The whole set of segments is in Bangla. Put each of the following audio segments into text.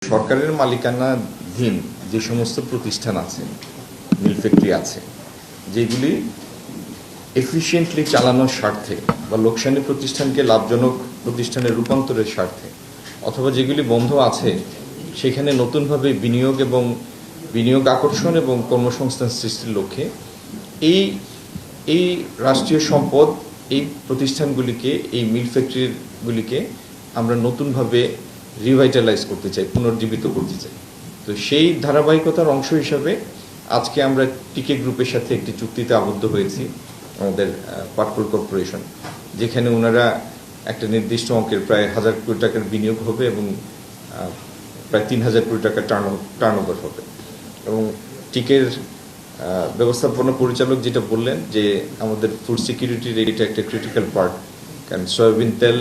সরকারের মালিকানাধীন যে সমস্ত প্রতিষ্ঠান আছে, মিল ফ্যাক্টরি আছে, যেগুলি এফিশিয়েন্টলি চালানোর স্বার্থে বা লোকসানি প্রতিষ্ঠানকে লাভজনক প্রতিষ্ঠানে রূপান্তরের স্বার্থে, অথবা যেগুলি বন্ধ আছে সেখানে নতুনভাবে বিনিয়োগ আকর্ষণ এবং কর্মসংস্থান সৃষ্টির লক্ষ্যে এই রাষ্ট্রীয় সম্পদ, এই প্রতিষ্ঠানগুলিকে, এই মিল ফ্যাক্টরিগুলিকে আমরা নতুনভাবে রিভাইটালাইজ করতে চাই, পুনর্জীবিত করতে চাই। তো সেই ধারাবাহিকতার অংশ হিসাবে আজকে আমরা টিকে গ্রুপের সাথে একটি চুক্তিতে আবদ্ধ হয়েছি, আমাদের পাটকল কর্পোরেশন, যেখানে ওনারা একটা নির্দিষ্ট অঙ্কের প্রায় 1,000 কোটি টাকার বিনিয়োগ হবে এবং প্রায় 3,000 কোটি টাকার টার্নওভার হবে। এবং টিকের ব্যবস্থাপনা পরিচালক যেটা বললেন যে আমাদের ফুড সিকিউরিটির এটা একটা ক্রিটিক্যাল পার্ট, কারণ সয়াবিন তেল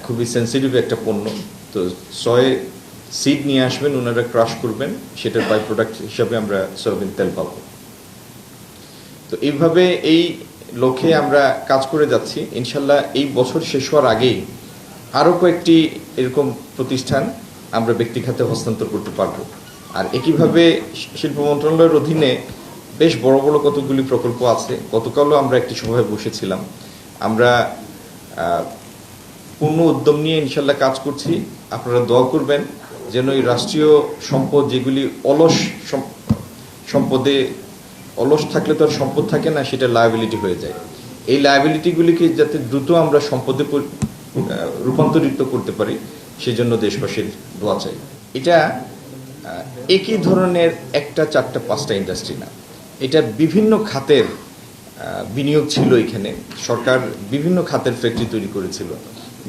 খুবই সেন্সিটিভ একটা পণ্য। তো সিড নিয়ে আসবেন, ওনারা ক্রাশ করবেন, সেটার বাই প্রোডাক্ট হিসাবে আমরা সয়াবিন তেল পাবো। তো এইভাবে এই লক্ষ্যে আমরা কাজ করে যাচ্ছি। ইনশাল্লাহ এই বছর শেষ হওয়ার আগেই আরও কয়েকটি এরকম প্রতিষ্ঠান আমরা ব্যক্তি খাতে হস্তান্তর করতে পারবো। আর একইভাবে শিল্প মন্ত্রণালয়ের অধীনে বেশ বড় বড় কতগুলি প্রকল্প আছে। গতকালও আমরা একটি সভায় বসেছিলাম। আমরা পূর্ণ উদ্যম নিয়ে ইনশাল্লাহ কাজ করছি। আপনারা দোয়া করবেন যেন এই রাষ্ট্রীয় সম্পদ, যেগুলি অলস থাকলে তো আর সম্পদ থাকে না, সেটা লায়াবিলিটি হয়ে যায়। এই লায়াবিলিটিগুলিকে যাতে দ্রুত আমরা সম্পদে রূপান্তরিত করতে পারি, সেজন্য দেশবাসীর দোয়া চাই। এটা একই ধরনের 1টা 4টা 5টা ইন্ডাস্ট্রি না, এটা বিভিন্ন খাতের বিনিয়োগ ছিল। এখানে সরকার বিভিন্ন খাতের ফ্যাক্টরি তৈরি করেছিল,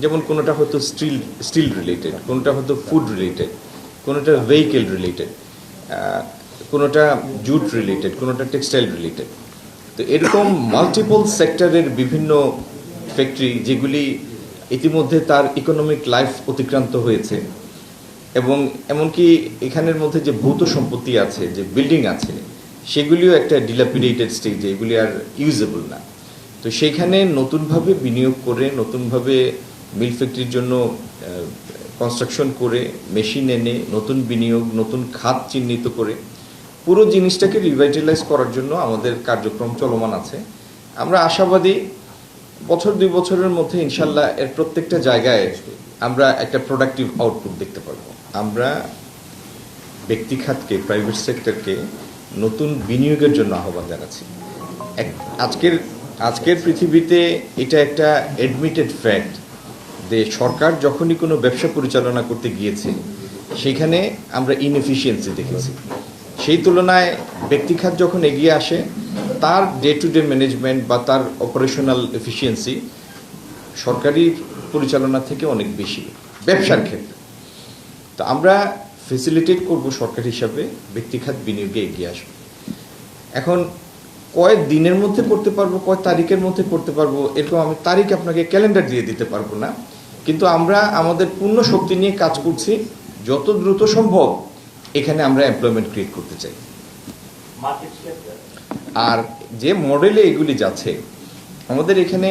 যেমন কোনোটা হয়তো স্টিল রিলেটেড, কোনোটা হয়তো ফুড রিলেটেড, কোনোটা ভেহিকেল রিলেটেড, কোনোটা জুট রিলেটেড, কোনোটা টেক্সটাইল রিলেটেড। তো এরকম মাল্টিপল সেক্টরের বিভিন্ন ফ্যাক্টরি, যেগুলি ইতিমধ্যে তার ইকোনমিক লাইফ অতিক্রান্ত হয়েছে, এবং এমনকি এখানের মধ্যে যে ভৌত সম্পত্তি আছে, যে বিল্ডিং আছে, সেগুলিও একটা ডিলাপিডেটেড স্টেজে, এগুলি আর ইউজেবল না। তো সেইখানে নতুনভাবে বিনিয়োগ করে, নতুনভাবে মিল ফ্যাক্টরির জন্য কনস্ট্রাকশন করে, মেশিন এনে, নতুন বিনিয়োগ, নতুন খাত চিহ্নিত করে পুরো জিনিসটাকে রিভাইটালাইজ করার জন্য আমাদের কার্যক্রম চলমান আছে। আমরা আশাবাদী বছর 2 বছরের মধ্যে ইনশাল্লাহ এর প্রত্যেকটা জায়গায় আমরা একটা প্রোডাক্টিভ আউটপুট দেখতে পারবো। আমরা ব্যক্তি খাতকে, প্রাইভেট সেক্টরকে নতুন বিনিয়োগের জন্য আহ্বান জানাচ্ছি। আজকের পৃথিবীতে এটা একটা অ্যাডমিটেড ফ্যাক্ট যে সরকার যখনই কোনো ব্যবসা পরিচালনা করতে গিয়েছে, সেখানে আমরা ইনএফিশিয়েন্সি দেখেছি। সেই তুলনায় ব্যক্তি খাত যখন এগিয়ে আসে, তার ডে টু ডে ম্যানেজমেন্ট বা তার অপারেশনাল এফিসিয়েন্সি সরকারি পরিচালনা থেকে অনেক বেশি ব্যবসার ক্ষেত্রে। তো আমরা ফেসিলিটেট করব সরকার হিসাবে ব্যক্তি খাত বিনিয়োগে এগিয়ে আসবে। এখন কয়েক দিনের মধ্যে করতে পারবো, কয়েক তারিখের মধ্যে করতে পারবো, এরকম আমি তারিখ আপনাকে ক্যালেন্ডার দিয়ে দিতে পারবো না। কিন্তু আমরা আমাদের পূর্ণ শক্তি নিয়ে কাজ করছি। যত দ্রুত সম্ভব এখানে আমরা এমপ্লয়মেন্ট ক্রিয়েট করতে চাই। আর যে মডেলে এগুলি যাচ্ছে, আমাদের এখানে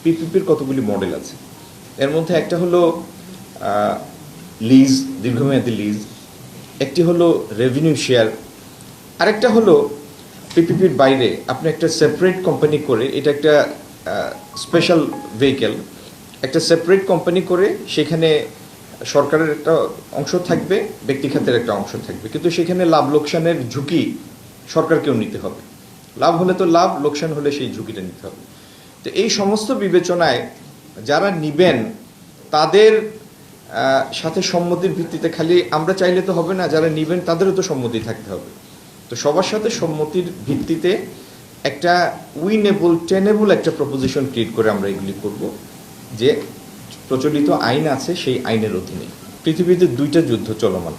পিপিপির কতগুলি মডেল আছে। এর মধ্যে একটা হলো লিজ, দীর্ঘমেয়াদী লিজ, একটি হলো রেভিনিউ শেয়ার, আরেকটা হলো পিপিপির বাইরে আপনি একটা সেপারেট কোম্পানি করে, এটা একটা স্পেশাল ভেহিকেল, একটা সেপারেট কোম্পানি করে সেখানে সরকারের একটা অংশ থাকবে, ব্যক্তি খাতের একটা অংশ থাকবে, কিন্তু সেখানে লাভ লোকসানের ঝুঁকি সরকারকেও নিতে হবে। লাভ হলে তো লাভ, লোকসান হলে সেই ঝুঁকিটা নিতে হবে। তো এই সমস্ত বিবেচনায় যারা নিবেন তাদের সাথে সম্মতির ভিত্তিতে, খালি আমরা চাইলে তো হবে না, যারা নিবেন তাদেরও তো সম্মতি থাকতে হবে। তো সবার সাথে সম্মতির ভিত্তিতে একটা উইনেবল, টেনেবল একটা প্রপোজিশন ক্রিয়েট করে আমরা এগুলি করব, যে প্রচলিত আইন আছে সেই আইনের অধীনে। পৃথিবীতে 2টা যুদ্ধ চলমান,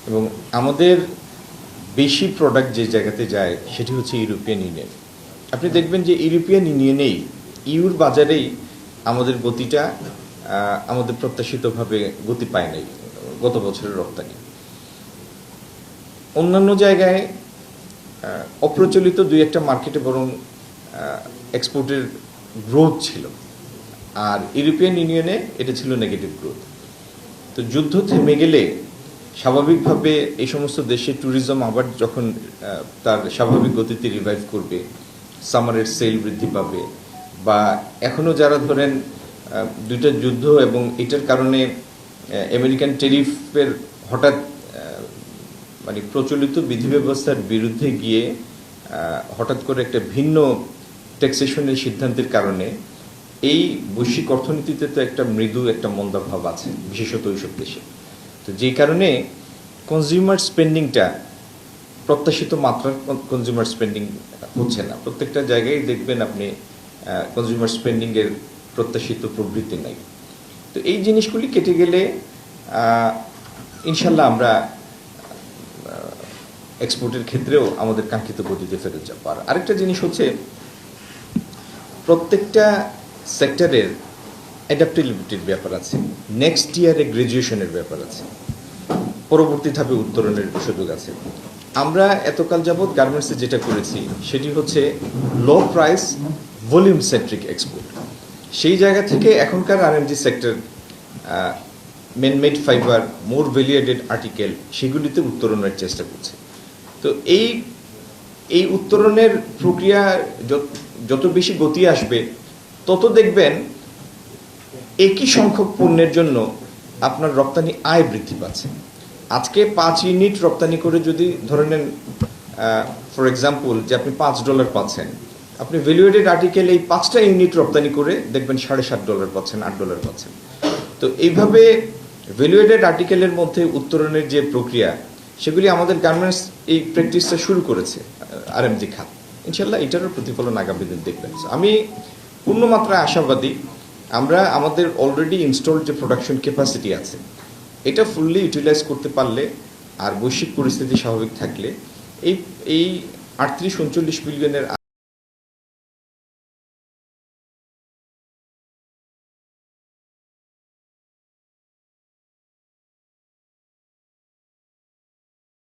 এবং আমাদের বেশি প্রোডাক্ট যে জায়গাতে যায় সেটি হচ্ছে ইউরোপিয়ান ইউনিয়ন। আপনি দেখবেন যে ইউরোপিয়ান ইউনিয়নেই, ইউর বাজারেই আমাদের গতিটা আমাদের প্রত্যাশিতভাবে গতি পায় নাই গত বছরের রপ্তানি। অন্যান্য জায়গায় অপ্রচলিত 2-1টা মার্কেটে বরং এক্সপোর্টের গ্রোথ ছিল, আর ইউরোপিয়ান ইউনিয়নে এটা ছিল নেগেটিভ গ্রোথ। তো যুদ্ধ থেমে গেলে স্বাভাবিকভাবে এই সমস্ত দেশে ট্যুরিজম আবার যখন তার স্বাভাবিক গতিতে রিভাইভ করবে, সামারের সেল বৃদ্ধি পাবে, বা এখনও যারা ধরেন দুইটা যুদ্ধ এবং এটার কারণে আমেরিকান টেরিফের হঠাৎ মানে প্রচলিত বিধি ব্যবস্থার বিরুদ্ধে গিয়ে হঠাৎ করে একটা ভিন্ন ট্যাক্সেশনের সিদ্ধান্তের কারণে এই বৈশ্বিক অর্থনীতিতে তো একটা মৃদু একটা মন্দাভাব আছে, বিশেষত ওইসব দেশে। তো যেই কারণে কনজিউমার স্পেন্ডিংটা প্রত্যাশিত মাত্রার কনজিউমার স্পেন্ডিং হচ্ছে না। প্রত্যেকটা জায়গায় দেখবেন আপনি কনজিউমার স্পেন্ডিংয়ের প্রত্যাশিত প্রবৃত্তি নাই। তো এই জিনিসগুলি কেটে গেলে ইনশাল্লাহ আমরা এক্সপোর্টের ক্ষেত্রেও আমাদের কাঙ্ক্ষিত গতিতে ফেরত যাব। আর আরেকটা জিনিস হচ্ছে, প্রত্যেকটা সেক্টরের অ্যাডাপ্টেবিলিটির ব্যাপার আছে, নেক্সট ইয়ারে গ্র্যাজুয়েশনের ব্যাপার আছে, পরবর্তী ধাপে উত্তরণের সুযোগ আছে। আমরা এতকাল যাবৎ গার্মেন্টসে যেটা করেছি সেটি হচ্ছে low price volume centric export. সেই জায়গা থেকে এখনকার আরএমজি সেক্টর, ম্যানমেড ফাইবার, মোর ভ্যালু অ্যাডেড আর্টিকেল, সেগুলিতে উত্তরণের চেষ্টা করছে। তো এই উত্তরণের প্রক্রিয়া যত বেশি গতি আসবে, তত দেখবেন একই সংখ্যক পণ্যের জন্য আপনার রপ্তানি আয় বৃদ্ধি পাচ্ছে। আজকে 5 ইউনিট রপ্তানি করে যদি ধরে নেন, ফর এক্সাম্পল, যে আপনি $5 পাচ্ছেন, আপনি ভ্যালুয়েটেড আর্টিকেল এই 5টা ইউনিট রপ্তানি করে দেখবেন $7.5 পাচ্ছেন, $8 পাচ্ছেন। তো এইভাবে ভ্যালুয়েটেড আর্টিকেলের মধ্যে উত্তরণের যে প্রক্রিয়া, সেগুলি আমাদের গার্মেন্টস এই প্র্যাকটিসটা শুরু করেছে, আরএমজি খাত। ইনশাল্লাহ এটারও প্রতিফলন আগামী দিন দেখবেন। আমি পূর্ণমাত্রায় আশাবাদী, আমরা আমাদের অলরেডি ইনস্টলড যে প্রোডাকশন ক্যাপাসিটি আছে, এটা ফুললি ইউটিলাইজ করতে পারলে আর বৈশ্বিক পরিস্থিতি স্বাভাবিক থাকলে এই 38-39 বিলিয়নের